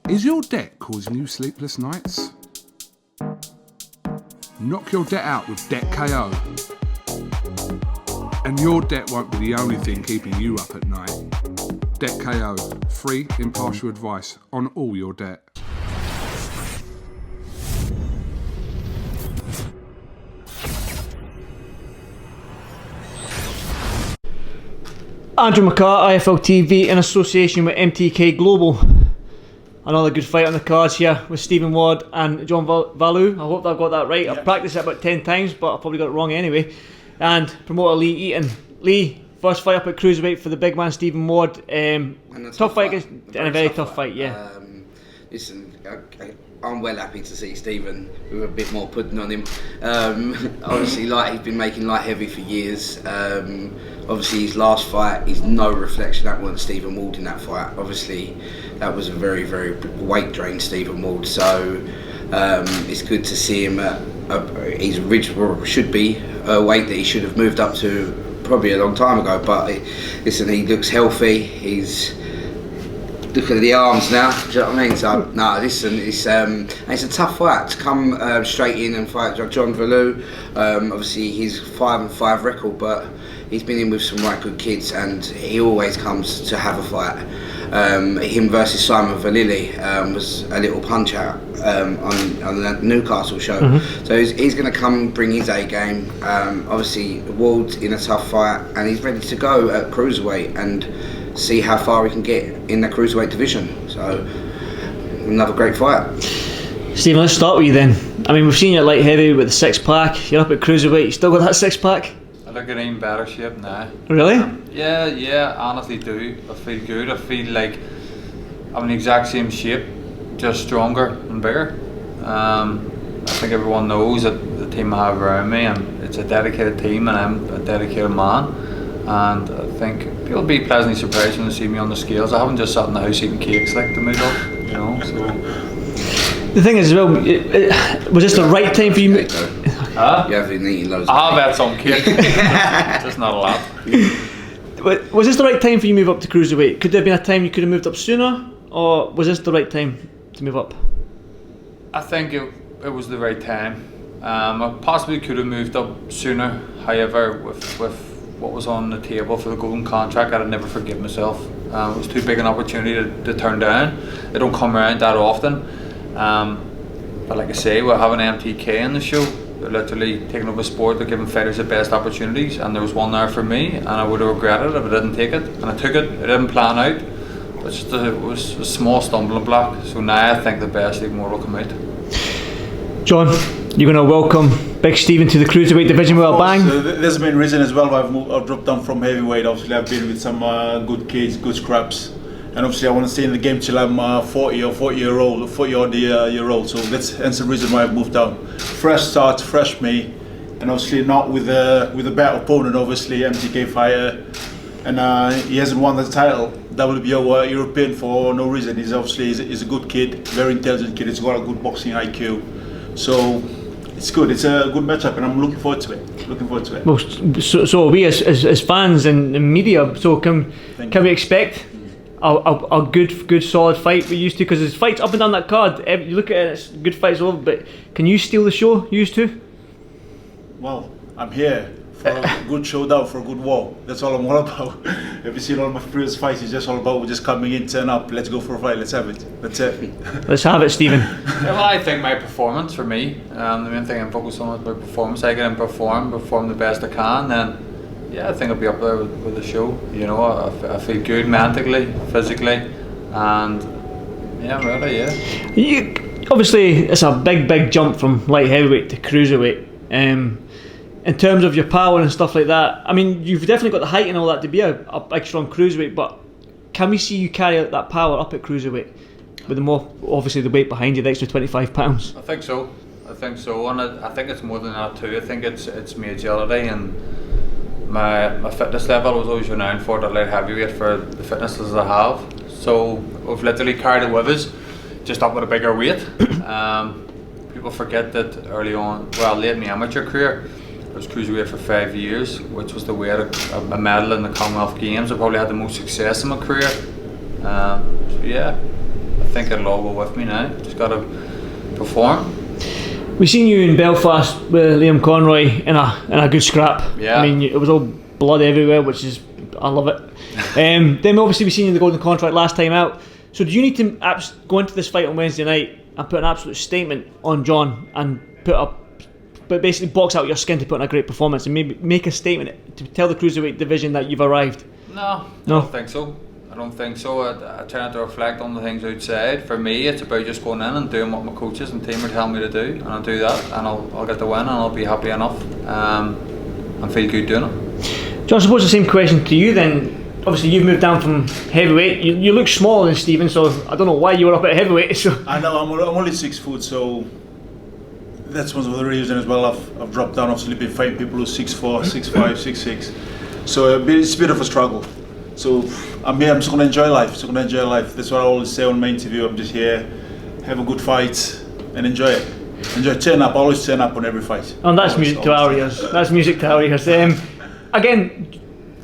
Is your debt causing you sleepless nights? Knock your debt out with Debt KO. And your debt won't be the only thing keeping you up at night. Debt KO, free, impartial advice on all your debt. Andrew McCart, IFL TV, in association with MTK Global. Another good fight on the cards here with Stephen Ward and Jone Valou. I hope I've got that right. I've practiced it about 10 times, but I probably got it wrong anyway. And promoter Lee Eaton. Lee, first fight up at cruiserweight for the big man Stephen Ward. Tough fight and a very tough fight, yeah. Listen, I'm well happy to see Stephen with a bit more pudding on him. Obviously, he's been making light heavy for years. Obviously, his last fight is no reflection. That wasn't Stephen Ward in that fight. Obviously, that was a very, very weight drained Stephen Ward. So it's good to see him at his original, should be a weight that he should have moved up to probably a long time ago. But listen, he looks healthy. Look at the arms now. Do you know what I mean? So no, listen, it's a tough fight to come straight in and fight Jone Valou. Obviously, he's 5-5 record, but he's been in with some right good kids, and he always comes to have a fight. Him versus Simon Valili was a little punch out on the Newcastle show. Mm-hmm. So he's going to come bring his A game. Obviously, Ward's in a tough fight, and he's ready to go at cruiserweight and see how far we can get in the cruiserweight division. So another great fight. Stephen, let's start with you then. I mean, we've seen you at light heavy with the 6-pack. You're up at cruiserweight. You still got that 6-pack? I look in even better shape now. Really? Yeah, honestly do. I feel good. I feel like I'm in the exact same shape, just stronger and bigger. I think everyone knows that the team I have around me, and it's a dedicated team, and I'm a dedicated man. And I think people will be pleasantly surprised when they see me on the scales. I haven't just sat in the house eating cakes like the middle, you know. So the thing is, as well, was this the right time for you? Huh? You have been eating loads. I've had some cake, just not a lot. Was this the right time for you to move up to cruiserweight? Could there have been a time you could have moved up sooner, or was this the right time to move up? I think it was the right time. I possibly could have moved up sooner. However, with what was on the table for the golden contract, I'd never forgive myself. It was too big an opportunity to turn down. They don't come around that often. But like I say, we're having MTK in the show. They're literally taking over sport. They're giving fighters the best opportunities, and there was one there for me, and I would have regretted it if I didn't take it. And I took it. I didn't plan out. It was a small stumbling block. So now I think the best even more will come out. John, you're going to welcome Big Stephen to the cruiserweight division with a bang. There's a main reason as well why I've dropped down from heavyweight. Obviously, I've been with some good kids, good scraps, and obviously I want to stay in the game till I'm 40 or 40 year old. So that's the reason why I've moved down. Fresh start, fresh me, and obviously not with a bad opponent. Obviously, MTK fighter, and he hasn't won the title. WBO European for no reason. He's a good kid, very intelligent kid. He's got a good boxing IQ. So it's good. It's a good matchup, and I'm looking forward to it. Well, so we as fans and media, so can we expect a good solid fight we used to? Because there's fights up and down that card. You look at it, it's good fights all over. But can you steal the show? You used to? Well, I'm here for a good showdown, for a good war. That's all I'm all about. Have you seen all my previous fights? It's just all about we're just coming in, turn up, let's go for a fight, let's have it. That's it. Let's have it, Stephen. Yeah, well, I think my performance for me, the main thing I'm focused on is my performance. I can perform the best I can, then yeah, I think I'll be up there with the show. You know, I feel good mentally, physically, and yeah, I'm ready. Yeah. Obviously, it's a big jump from light heavyweight to cruiserweight. In terms of your power and stuff like that, I mean, you've definitely got the height and all that to be a big strong cruiserweight, but can we see you carry that power up at cruiserweight with obviously the weight behind you, the extra 25 pounds? I think so, and I think it's more than that too. I think it's my agility and my fitness level. I was always renowned for the light heavyweight for the fitness as I have. So we've literally carried it with us, just up with a bigger weight. People forget that late in my amateur career, I was cruiserweight for 5 years, which was the weight of a medal in the Commonwealth Games. I probably had the most success in my career. So yeah, I think it'll all go with me now. Just got to perform. We seen you in Belfast with Liam Conroy in a good scrap. Yeah. I mean, it was all blood everywhere, which is, I love it. Then obviously we seen you in the Golden Contract last time out. So do you need to go into this fight on Wednesday night and put an absolute statement on John and but basically box out your skin to put in a great performance and maybe make a statement to tell the cruiserweight division that you've arrived? No, I don't think so. I try not to reflect on the things outside. For me, it's about just going in and doing what my coaches and team are telling me to do, and I'll do that, and I'll get the win, and I'll be happy enough, and feel good doing it. John, I suppose the same question to you then. Obviously, you've moved down from heavyweight. You look smaller than Stephen, so I don't know why you were up at heavyweight. So I know I'm only 6 foot, so that's one of the reasons as well. I've dropped down. Obviously, been fighting people who 6'4", 6'5", 6'6", so it's a bit of a struggle. So I'm here. I'm just gonna enjoy life. That's what I always say on my interview. I'm just here, have a good fight, and enjoy it. Turn up. I always turn up on every fight. And that's music to our ears. That's music to our ears. Again,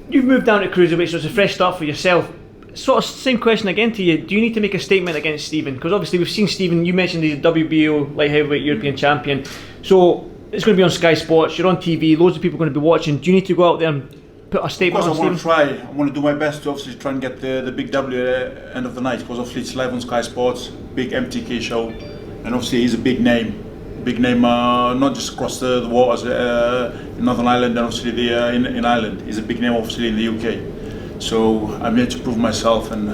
you've moved down to cruiserweight, so it's a fresh start for yourself. Sort of same question again to you. Do you need to make a statement against Stephen? Because obviously we've seen Stephen. You mentioned he's a WBO light heavyweight European champion. So it's going to be on Sky Sports. You're on TV. Loads of people are going to be watching. Do you need to go out there and put a statement on Stephen? Of course, I want to do my best to obviously try and get the big W at the end of the night. Because obviously it's live on Sky Sports, big MTK show, and obviously he's a big name. Not just across the waters in Northern Ireland and obviously in Ireland. He's a big name obviously in the UK. So I'm here to prove myself and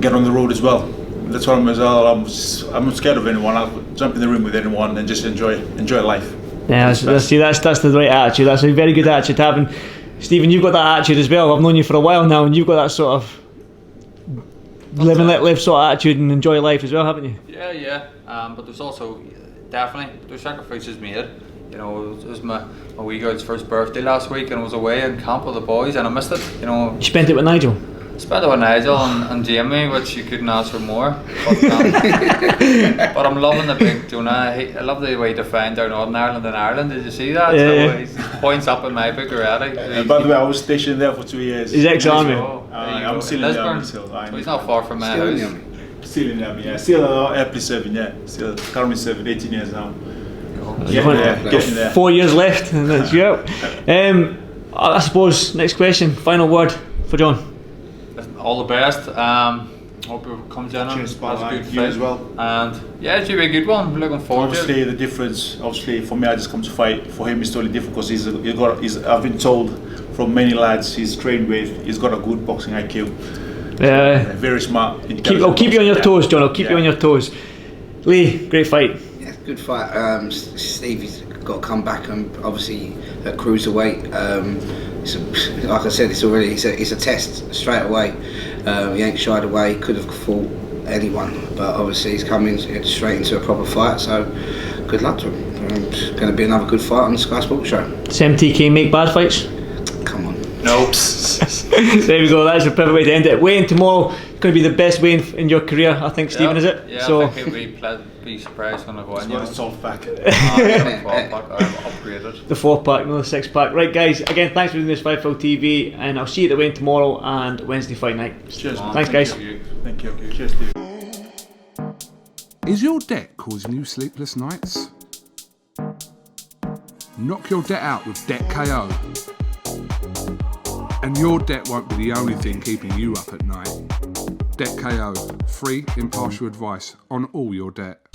get on the road as well. That's what I'm as well. I'm not scared of anyone. I'll jump in the ring with anyone and just enjoy life. Yeah, that's the right attitude. That's a very good attitude to have. And Stephen, you've got that attitude as well. I've known you for a while now, and you've got that sort of live and let live sort of attitude and enjoy life as well, haven't you? Yeah. But there's also there's sacrifices made. You know, it was my wee girl's first birthday last week, and I was away in camp with the boys, and I missed it. You know, you spent it with Nigel. Spent it with Nigel and Jamie, which you couldn't ask for more. But I'm loving the big Jone. I love the way he defined down Northern Ireland and Ireland. Did you see that? Yeah. He points up in my book already. By the way, I was stationed there for 2 years. He's ex-army. I'm still in the army. So he's not far from my house. Still in the army, yeah. Still airplane serving, yeah. Still currently serving 18 years now. Getting there. 4 years left, and that's you out. I suppose next question, final word for John. All the best. Hope it comes in. Cheers, that's a good you as well. And yeah, it should be a good one. Looking forward to it. Obviously, the difference. Obviously, for me, I just come to fight. For him, it's totally different because I've been told from many lads he's trained with. He's got a good boxing IQ. Very smart. I'll keep you on your toes, John. I'll keep you on your toes. Lee, great fight. Yeah, good fight. Stevie's got to come back and obviously at cruiserweight. Like I said, it's a test straight away. He ain't shied away. Could have fought anyone, but obviously he's coming straight into a proper fight. So good luck to him. It's going to be another good fight on the Sky Sports show. Does MTK make bad fights? Come on. Nope. There we go. That's a perfect way to end it. Weigh-in tomorrow. It's going to be the best weigh-in in your career, I think, Stephen, is it? Yeah, so I think he'll be surprised when I go in. Got a salt pack. Upgraded. The 4-pack, not the 6-pack. Right, guys. Again, thanks for doing this Fight Phil TV, and I'll see you at the weigh-in tomorrow and Wednesday fight night. Cheers. Thanks, guys. Thank you. Cheers, Steve. Is your debt causing you sleepless nights? Knock your debt out with Debt KO. And your debt won't be the only thing keeping you up at night. Debt KO, free impartial advice on all your debt.